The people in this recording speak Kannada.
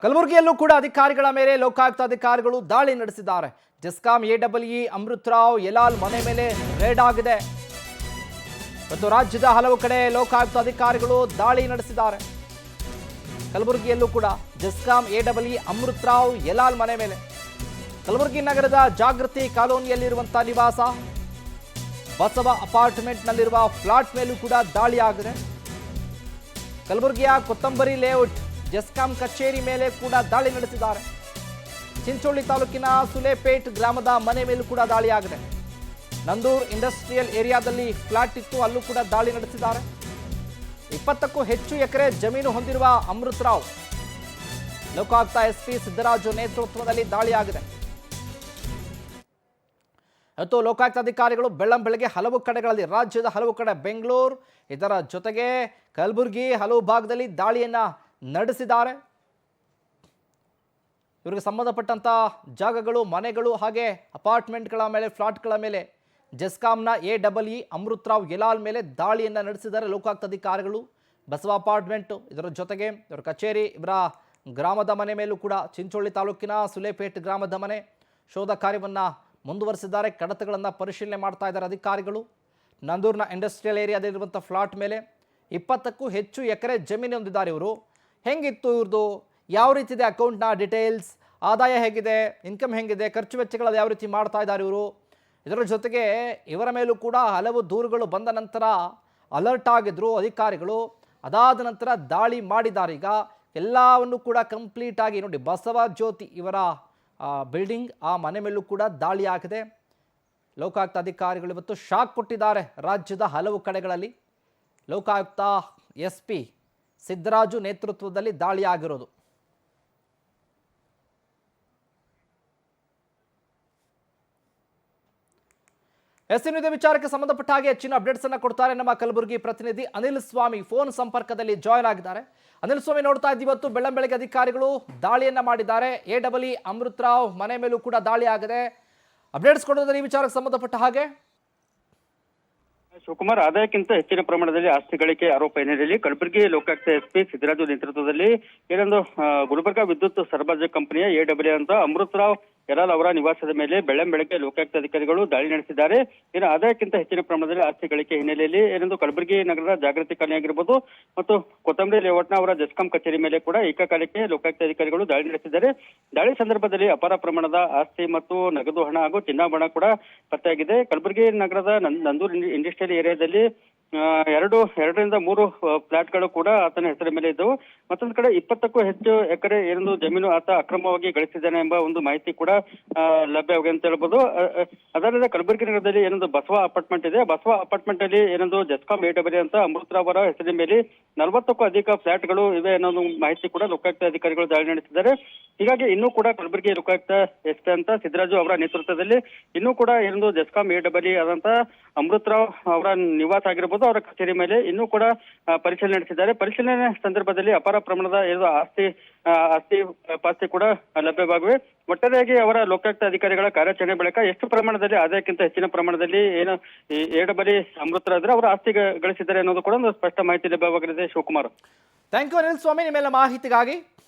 ಕಲಬುರಗಿಯಲ್ಲೂ ಕೂಡ ಅಧಿಕಾರಿಗಳ ಮೇಲೆ ಲೋಕಾಯುಕ್ತ ಅಧಿಕಾರಿಗಳು ದಾಳಿ ನಡೆಸಿದ್ದಾರೆ. ಜೆಸ್ಕಾಂ ಎಡಬ್ಲ್ಯೂ ಅಮೃತರಾವ್ ಯಲಾಲ್ ಮನೆ ಮೇಲೆ ರೇಡ್ ಆಗಿದೆ ಮತ್ತು ರಾಜ್ಯದ ಹಲವು ಕಡೆ ಲೋಕಾಯುಕ್ತ ಅಧಿಕಾರಿಗಳು ದಾಳಿ ನಡೆಸಿದ್ದಾರೆ. ಕಲಬುರಗಿಯಲ್ಲೂ ಕೂಡ ಜೆಸ್ಕಾಂ ಎಡಬ್ಲ್ಯೂ ಅಮೃತರಾವ್ ಯಲಾಲ್ ಮನೆ ಮೇಲೆ ಕಲಬುರಗಿ ನಗರದ ಜಾಗೃತಿ ಕಾಲೋನಿಯಲ್ಲಿರುವಂತಹ ನಿವಾಸ ಬಸವ ಅಪಾರ್ಟ್ಮೆಂಟ್ನಲ್ಲಿರುವ ಫ್ಲಾಟ್ ಮೇಲೂ ಕೂಡ ದಾಳಿ ಆಗಿದೆ. ಕಲಬುರಗಿಯ ಕೊತ್ತಂಬರಿ ಲೇಔಟ್ ಜೆಸ್ಕಾಂ ಕಚೇರಿ ಮೇಲೆ ಕೂಡ ದಾಳಿ ನಡೆಸಿದ್ದಾರೆ. ಚಿಂಚೋಳಿ ತಾಲೂಕಿನ ಸುಲೇಪೇಟ್ ಗ್ರಾಮದ ಮನೆ ಮೇಲೂ ಕೂಡ ದಾಳಿಯಾಗಿದೆ. ನಂದೂರ್ ಇಂಡಸ್ಟ್ರಿಯಲ್ ಏರಿಯಾದಲ್ಲಿ ಫ್ಲಾಟ್ ಇತ್ತು, ಅಲ್ಲೂ ಕೂಡ ದಾಳಿ ನಡೆಸಿದ್ದಾರೆ. 20ಕ್ಕೂ ಹೆಚ್ಚು ಎಕರೆ ಜಮೀನು ಹೊಂದಿರುವ ಅಮೃತರಾವ್ ಲೋಕಾಯುಕ್ತ ಎಸ್ಪಿ ಸಿದ್ದರಾಜು ನೇತೃತ್ವದಲ್ಲಿ ದಾಳಿಯಾಗಿದೆ. ಮತ್ತು ಲೋಕಾಯುಕ್ತ ಅಧಿಕಾರಿಗಳು ಬೆಳ್ಳಂಬೆಳಗ್ಗೆ ಹಲವು ಕಡೆಗಳಲ್ಲಿ ರಾಜ್ಯದ ಹಲವು ಕಡೆ ಬೆಂಗಳೂರು ಇದರ ಜೊತೆಗೆ ಕಲಬುರಗಿ ಹಲವು ಭಾಗದಲ್ಲಿ ದಾಳಿಯನ್ನ ನಡೆಸಿದ್ದಾರೆ. ಇವರಿಗೆ ಸಂಬಂಧಪಟ್ಟಂತ ಜಾಗಗಳು, ಮನೆಗಳು ಹಾಗೆ ಅಪಾರ್ಟ್ಮೆಂಟ್ಗಳ ಮೇಲೆ, ಫ್ಲಾಟ್ಗಳ ಮೇಲೆ ಜೆಸ್ಕಾಂನ ಎಡಬ್ಲ್ಯೂ ಅಮೃತರಾವ್ ಯಲಾಲ್ ಮೇಲೆ ದಾಳಿಯನ್ನ ನಡೆಸಿದ್ದಾರೆ ಲೋಕಾಯುಕ್ತ ಅಧಿಕಾರಿಗಳು. ಬಸವ ಅಪಾರ್ಟ್ಮೆಂಟ್ ಇದರ ಜೊತೆಗೆ ಇವರ ಕಚೇರಿ, ಇವರ ಗ್ರಾಮದ ಮನೆ ಮೇಲೂ ಕೂಡ ಚಿಂಚೋಳಿ ತಾಲೂಕಿನ ಸುಲೇಪೇಟ್ ಗ್ರಾಮದ ಮನೆ ಶೋಧ ಕಾರ್ಯವನ್ನ ಮುಂದುವರೆಸಿದ್ದಾರೆ. ಕಡತಗಳನ್ನು ಪರಿಶೀಲನೆ ಮಾಡ್ತಾ ಇದ್ದಾರೆ ಅಧಿಕಾರಿಗಳು. ನಂದೂರ್ನ ಇಂಡಸ್ಟ್ರಿಯಲ್ ಏರಿಯಾದಲ್ಲಿರುವಂಥ ಫ್ಲಾಟ್ ಮೇಲೆ 20ಕ್ಕೂ ಹೆಚ್ಚು ಎಕರೆ ಜಮೀನು ಹೊಂದಿದ್ದಾರೆ ಇವರು. ಹೆಂಗಿತ್ತು ಇವ್ರದ್ದು, ಯಾವ ರೀತಿ ಇದೆ ಅಕೌಂಟ್ನ ಡೀಟೇಲ್ಸ್, ಆದಾಯ ಹೇಗಿದೆ, ಇನ್ಕಮ್ ಹೆಂಗಿದೆ, ಖರ್ಚು ವೆಚ್ಚಗಳು ಯಾವ ರೀತಿ ಮಾಡ್ತಾ ಇದ್ದಾರೆ ಇವರು. ಇದರ ಜೊತೆಗೆ ಇವರ ಮೇಲೂ ಕೂಡ ಹಲವು ದೂರುಗಳು ಬಂದ ನಂತರ ಅಲರ್ಟ್ ಆಗಿದ್ರು ಅಧಿಕಾರಿಗಳು. ಅದಾದ ನಂತರ ದಾಳಿ ಮಾಡಿದ್ದಾರೆ. ಈಗ ಎಲ್ಲವನ್ನು ಕೂಡ ಕಂಪ್ಲೀಟ್ ಆಗಿ ನೋಡಿ, ಬಸವ ಜ್ಯೋತಿ ಇವರ ಬಿಲ್ಡಿಂಗ್, ಆ ಮನೆ ಮೇಲೂ ಕೂಡ ದಾಳಿ ಆಗಿದೆ. ಲೋಕಾಯುಕ್ತ ಅಧಿಕಾರಿಗಳು ಇವತ್ತು ಶಾಕ್ ಕೊಟ್ಟಿದ್ದಾರೆ. ರಾಜ್ಯದ ಹಲವು ಕಡೆಗಳಲ್ಲಿ ಲೋಕಾಯುಕ್ತ ಎಸ್ಪಿ ಸಿದ್ದರಾಜು ನೇತೃತ್ವದಲ್ಲಿ ದಾಳಿ ಆಗಿರೋದು. ಇದೇ ವಿಚಾರಕ್ಕೆ ಸಂಬಂಧಪಟ್ಟ ಹಾಗೆ ಹೆಚ್ಚಿನ ಅಪ್ಡೇಟ್ಸ್ ಅನ್ನ ಕೊಡ್ತಾರೆ ನಮ್ಮ ಕಲಬುರಗಿ ಪ್ರತಿನಿಧಿ ಅನಿಲ್ ಸ್ವಾಮಿ. ಫೋನ್ ಸಂಪರ್ಕದಲ್ಲಿ ಜಾಯ್ನ್ ಆಗಿದ್ದಾರೆ. ಅನಿಲ್ ಸ್ವಾಮಿ, ನೋಡ್ತಾ ಇದ್ದೀವಿ ಇವತ್ತು ಬೆಳ್ಳಂಬೆಳಗ್ಗೆ ಅಧಿಕಾರಿಗಳು ದಾಳಿಯನ್ನ ಮಾಡಿದ್ದಾರೆ. ಎಡಬ್ಲ್ಯೂ ಅಮೃತರಾವ್ ಮನೆ ಮೇಲೂ ಕೂಡ ದಾಳಿ ಆಗಿದೆ. ಅಪ್ಡೇಟ್ಸ್ ಕೊಡೋದ್ರೆ ಈ ವಿಚಾರಕ್ಕೆ ಸಂಬಂಧಪಟ್ಟ ಹಾಗೆ. ಶಿವಕುಮಾರ್, ಆದಾಯಕ್ಕಿಂತ ಹೆಚ್ಚಿನ ಪ್ರಮಾಣದಲ್ಲಿ ಆಸ್ತಿ ಗಳಿಕೆ ಆರೋಪ ಹಿನ್ನೆಲೆಯಲ್ಲಿ ಕಲಬುರಗಿ ಲೋಕಾಯುಕ್ತ ಎಸ್ಪಿ ಸಿದ್ದರಾಜು ನೇತೃತ್ವದಲ್ಲಿ ಏನೊಂದು ಗುಲ್ಬರ್ಗಾ ವಿದ್ಯುತ್ ಸರಬರಾಜು ಕಂಪನಿಯ ಎಡಬ್ಲ್ಯೂ ಅಂತ ಅಮೃತರಾವ್ ಯಲಾಲ್ ಅವರ ನಿವಾಸದ ಮೇಲೆ ಬೆಳ್ಳಂಬೆಳಗ್ಗೆ ಲೋಕಾಯುಕ್ತ ಅಧಿಕಾರಿಗಳು ದಾಳಿ ನಡೆಸಿದ್ದಾರೆ. ಇನ್ನು ಆದಾಯಕ್ಕಿಂತ ಹೆಚ್ಚಿನ ಪ್ರಮಾಣದಲ್ಲಿ ಆಸ್ತಿ ಗಳಿಕೆ ಹಿನ್ನೆಲೆಯಲ್ಲಿ ಏನೊಂದು ಕಲಬುರಗಿ ನಗರದ ಜಾಗೃತಿ ಕಾಲನಿ ಆಗಿರ್ಬೋದು ಮತ್ತು ಕೊತ್ತಂಬರಿ ಲೇಔಟ್ನ ಅವರ ಜೆಸ್ಕಾಂ ಕಚೇರಿ ಮೇಲೆ ಕೂಡ ಏಕಕಾಲಕ್ಕೆ ಲೋಕಾಯುಕ್ತ ಅಧಿಕಾರಿಗಳು ದಾಳಿ ನಡೆಸಿದ್ದಾರೆ. ದಾಳಿ ಸಂದರ್ಭದಲ್ಲಿ ಅಪಾರ ಪ್ರಮಾಣದ ಆಸ್ತಿ ಮತ್ತು ನಗದು ಹಣ ಹಾಗೂ ಚಿನ್ನಾಭರಣ ಕೂಡ ಪತ್ತೆಯಾಗಿದೆ. ಕಲಬುರಗಿ ನಗರದ ನಂದೂರ್ ಇಂಡಸ್ಟ್ರಿಯಲ್ ಏರಿಯಾದಲ್ಲಿ ಎರಡರಿಂದ ಮೂರು ಫ್ಲಾಟ್ಗಳು ಕೂಡ ಆತನ ಹೆಸರ ಮೇಲೆ ಇದ್ದವು. ಮತ್ತೊಂದು ಕಡೆ 20ಕ್ಕೂ ಹೆಚ್ಚು ಎಕರೆ ಏನೊಂದು ಜಮೀನು ಆತ ಅಕ್ರಮವಾಗಿ ಗಳಿಸಿದ್ದಾನೆ ಎಂಬ ಒಂದು ಮಾಹಿತಿ ಕೂಡ ಲಭ್ಯವಾಗಿದೆ ಅಂತ ಹೇಳ್ಬೋದು. ಅದಲ್ಲದೆ ಕಲಬುರಗಿ ನಗರದಲ್ಲಿ ಏನೊಂದು ಬಸವ ಅಪಾರ್ಟ್ಮೆಂಟ್ ಇದೆ. ಬಸವ ಅಪಾರ್ಟ್ಮೆಂಟ್ ಅಲ್ಲಿ ಏನೊಂದು ಜೆಸ್ಕಾಂ ಎಡಬ್ಲ್ಯೂ ಅಂತ ಅಮೃತರಾವ್ ಅವರ ಹೆಸರಿನ ಮೇಲೆ 40ಕ್ಕೂ ಅಧಿಕ ಫ್ಲಾಟ್ಗಳು ಇವೆ ಅನ್ನೋ ಮಾಹಿತಿ ಕೂಡ ಲೋಕಾಯುಕ್ತ ಅಧಿಕಾರಿಗಳು ದಾಳಿ ನಡೆಸಿದ್ದಾರೆ. ಹೀಗಾಗಿ ಇನ್ನೂ ಕೂಡ ಕಲಬುರಗಿ ಲೋಕಾಯುಕ್ತ ಎಸ್ಪಿ ಅಂತ ಸಿದ್ದರಾಜು ಅವರ ನೇತೃತ್ವದಲ್ಲಿ ಇನ್ನೂ ಕೂಡ ಏನೊಂದು ಜೆಸ್ಕಾಂ ಎಡಬ್ಲ್ಯೂ ಆದಂತ ಅಮೃತರಾವ್ ಅವರ ನಿವಾಸ ಆಗಿರ್ಬೋದು, ಅವರ ಕಚೇರಿ ಮೇಲೆ ಇನ್ನೂ ಕೂಡ ಪರಿಶೀಲನೆ ನಡೆಸಿದ್ದಾರೆ. ಪರಿಶೀಲನೆ ಸಂದರ್ಭದಲ್ಲಿ ಅಪಾರ ಪ್ರಮಾಣದ ಆಸ್ತಿ ಕೂಡ ಲಭ್ಯವಾಗಿವೆ. ಒಟ್ಟಾರೆಯಾಗಿ ಅವರ ಲೋಕಾಯುಕ್ತ ಅಧಿಕಾರಿಗಳ ಕಾರ್ಯಾಚರಣೆ ಬಳಿಕ ಎಷ್ಟು ಪ್ರಮಾಣದಲ್ಲಿ ಆದಾಯಕ್ಕಿಂತ ಹೆಚ್ಚಿನ ಪ್ರಮಾಣದಲ್ಲಿ ಏನು ಎಡಬ್ಲ್ಯೂ ಅಮೃತರಾವ್ ಅವರ ಆಸ್ತಿ ಗಳಿಸಿದ್ದಾರೆ ಅನ್ನೋದು ಕೂಡ ಒಂದು ಸ್ಪಷ್ಟ ಮಾಹಿತಿ ಲಭ್ಯವಾಗಲಿದೆ. ಶಿವಕುಮಾರ್, ಥ್ಯಾಂಕ್ ಯು ಅನಿಲ್ ಸ್ವಾಮಿ, ನಿಮ್ಮೆಲ್ಲ ಮಾಹಿತಿಗಾಗಿ.